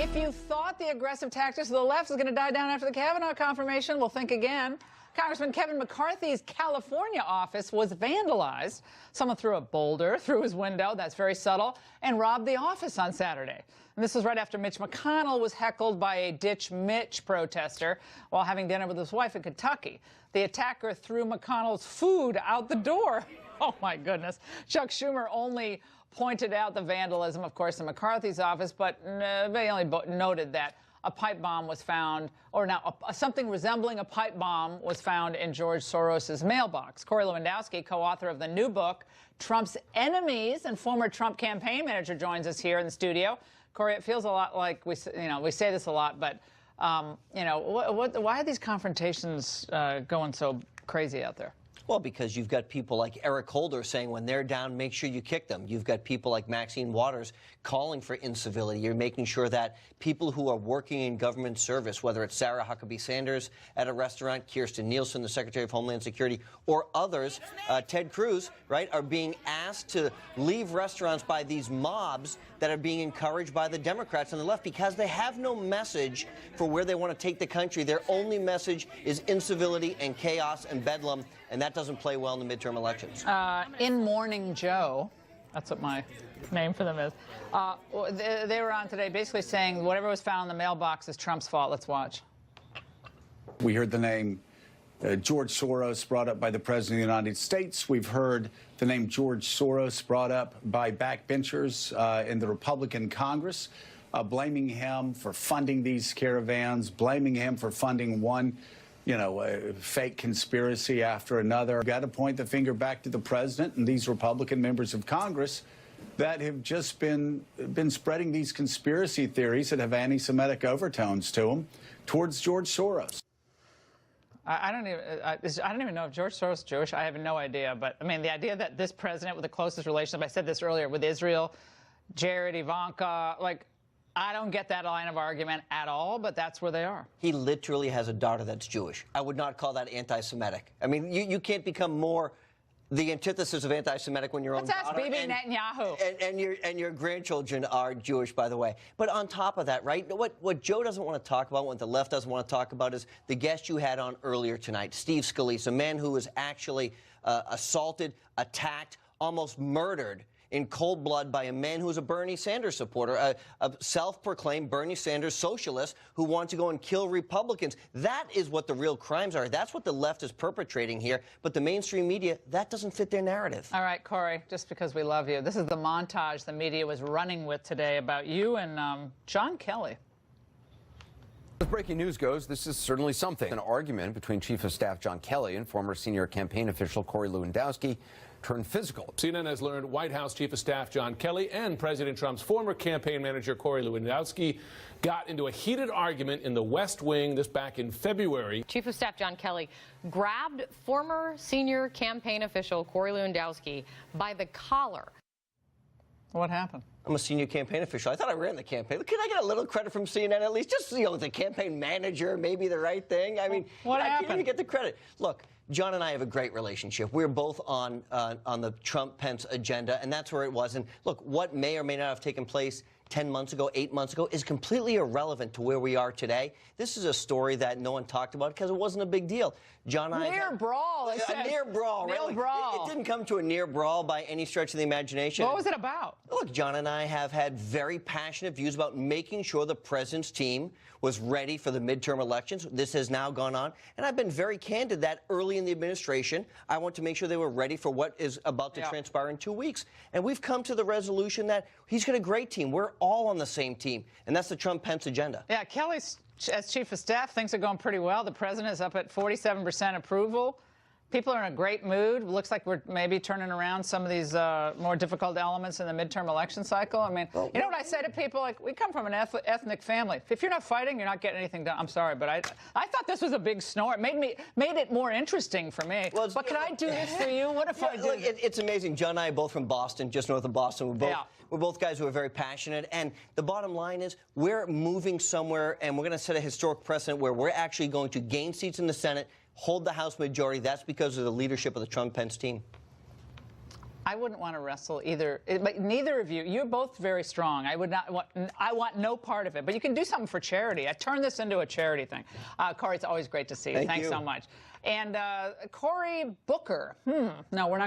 If you thought the aggressive tactics of the left was going to die down after the Kavanaugh confirmation, well, think again. Congressman Kevin McCarthy's California office was vandalized. Someone threw a boulder through his window, that's very subtle, and robbed the office on Saturday. And this was right after Mitch McConnell was heckled by a Ditch Mitch protester while having dinner with his wife in Kentucky. The attacker threw McConnell's food out the door. Oh, my goodness. Chuck Schumer only pointed out the vandalism, of course, in McCarthy's office, but they only noted that a pipe bomb was found, or now something resembling a pipe bomb was found in George Soros's mailbox. Corey Lewandowski, co-author of the new book, Trump's Enemies, and former Trump campaign manager, joins us here in the studio. Corey, it feels a lot like we say this a lot, but why are these confrontations going so crazy out there? Well, because you've got people like Eric Holder saying when they're down, make sure you kick them. You've got people like Maxine Waters calling for incivility. You're making sure that people who are working in government service, whether it's Sarah Huckabee Sanders at a restaurant, Kirstjen Nielsen, the Secretary of Homeland Security, or others, Ted Cruz, right, are being asked to leave restaurants by these mobs that are being encouraged by the Democrats on the left because they have no message for where they want to take the country. Their only message is incivility and chaos and bedlam, and that doesn't play well in the midterm elections. In Morning Joe, that's what my name for them is, they were on today basically saying whatever was found in the mailbox is Trump's fault. Let's watch. We heard the name George Soros brought up by the President of the United States. We've heard the name George Soros brought up by backbenchers in the Republican Congress, blaming him for funding these caravans, blaming him for funding one fake conspiracy after another. Got to point the finger back to the president and these Republican members of Congress that have just been spreading these conspiracy theories that have anti-Semitic overtones to them towards George Soros. I don't even know if George Soros is Jewish. I have no idea. But, I mean, the idea that this president with the closest relationship, I said this earlier, with Israel, Jared, Ivanka, like, I don't get that line of argument at all, but that's where they are. He literally has a daughter that's Jewish. I would not call that anti-Semitic. I mean, you can't become more the antithesis of anti-Semitic when your own daughter Let's ask Bibi Netanyahu. And your grandchildren are Jewish, by the way. But on top of that, right, what Joe doesn't want to talk about, what the left doesn't want to talk about, is the guest you had on earlier tonight, Steve Scalise, a man who was actually assaulted, attacked, almost murdered in cold blood by a man who was a Bernie Sanders supporter, a self-proclaimed Bernie Sanders socialist who wants to go and kill Republicans. That is what the real crimes are. That's what the left is perpetrating here. But the mainstream media, that doesn't fit their narrative. All right, Corey, just because we love you, this is the montage the media was running with today about you and John Kelly. As breaking news goes, this is certainly something. An argument between Chief of Staff John Kelly and former senior campaign official Corey Lewandowski turned physical. CNN has learned White House Chief of Staff John Kelly and President Trump's former campaign manager Corey Lewandowski got into a heated argument in the West Wing, this back in February. Chief of Staff John Kelly grabbed former senior campaign official Corey Lewandowski by the collar. What happened? I'm a senior campaign official. I thought I ran the campaign. Can I get a little credit from CNN at least? Just, the campaign manager, maybe the right thing. I mean, what happened? I can't even get the credit. Look, John and I have a great relationship. We're both on the Trump-Pence agenda, and that's where it was. And look, what may or may not have taken place 10 months ago, 8 months ago, is completely irrelevant to where we are today. This is a story that no one talked about because it wasn't a big deal. John and I near brawl. A near brawl. Near right? brawl. It didn't come to a near brawl by any stretch of the imagination. What was it about? Look, John and I have had very passionate views about making sure the president's team was ready for the midterm elections. This has now gone on, and I've been very candid that early in the administration, I want to make sure they were ready for what is about to transpire in 2 weeks. And we've come to the resolution that he's got a great team. We're all on the same team, and that's the Trump-Pence agenda. Yeah, Kelly's, as chief of staff, things are going pretty well. The president is up at 47% approval. People are in a great mood. Looks like we're maybe turning around some of these more difficult elements in the midterm election cycle. I mean, you know what I say to people? Like, we come from an ethnic family. If you're not fighting, you're not getting anything done. I'm sorry, but I thought this was a big snore. It made it more interesting for me. Well, but can I do this for you? What if I do? Look, it's amazing. John and I are both from Boston, just north of Boston. We're both guys who are very passionate. And the bottom line is we're moving somewhere, and we're going to set a historic precedent where we're actually going to gain seats in the Senate, hold the House majority. That's because of the leadership of the Trump-Pence team. I wouldn't want to wrestle either, but neither of you. You're both very strong. I want no part of it. But you can do something for charity. I turn this into a charity thing. Cory, it's always great to see you. Thanks so much. And Cory Booker. No, we're not.